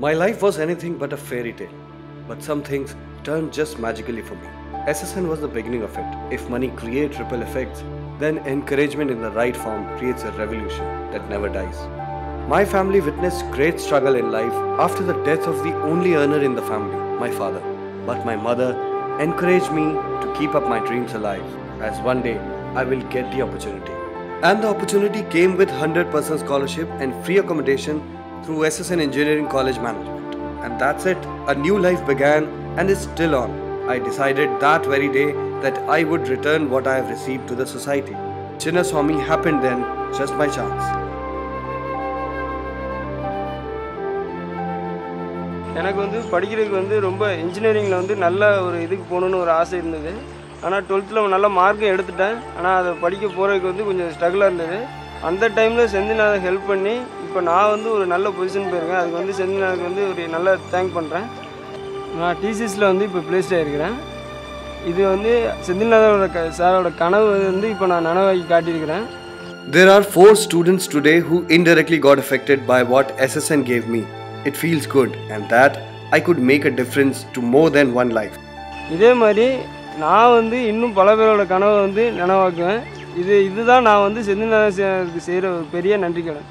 My life was anything but a fairy tale, but some things turned just magically for me. SSN was the beginning of it. If money creates ripple effects, then encouragement in the right form creates a revolution that never dies. My family witnessed great struggle in life after the death of the only earner in the family, my father. But my mother encouraged me to keep up my dreams alive, as one day I will get the opportunity. And the opportunity came with 100% scholarship and free accommodation through SSN Engineering College Management. And that's it, a new life began and is still on. I decided that very day that I would return what I have received to the society. Chinnaswamy happened then, just by chance. எனக்கு வந்து படிக்கிறதுக்கு வந்து ரொம்ப இன்ஜினியரிங்கில் வந்து நல்ல ஒரு இதுக்கு போகணுன்னு ஒரு ஆசை இருந்தது. ஆனால் 12th நல்ல மார்க்கும் எடுத்துட்டேன். ஆனால் அதை படிக்க போகிறதுக்கு வந்து கொஞ்சம் ஸ்ட்ரகிளாக இருந்தது. அந்த டைமில் செந்தில்நாதன் ஹெல்ப் பண்ணி இப்போ நான் வந்து ஒரு நல்ல பொசிஷன் போயிருக்கேன். அதுக்கு வந்து செந்தில்நாதனுக்கு வந்து ஒரு நல்ல தேங்க் பண்ணுறேன். நான் டிசிஎஸில் வந்து இப்போ பிளேஸ்ட் ஆகிருக்கிறேன். இது வந்து செந்தில்நாதனோட சாரோட கனவு வந்து இப்போ நான் நனவாக்கி காட்டியிருக்கிறேன். There are 4 students today who indirectly got affected by what SSN gave me. It feels good and that I could make a difference to more than one life. இதே மாதிரி நான் வந்து இன்னும் பல பேரோட கனவை வந்து நனவாக்குவேன். இதுதான் நான் வந்து செந்தில்நாதன் செய்கிற ஒரு பெரிய நன்றி கடன்.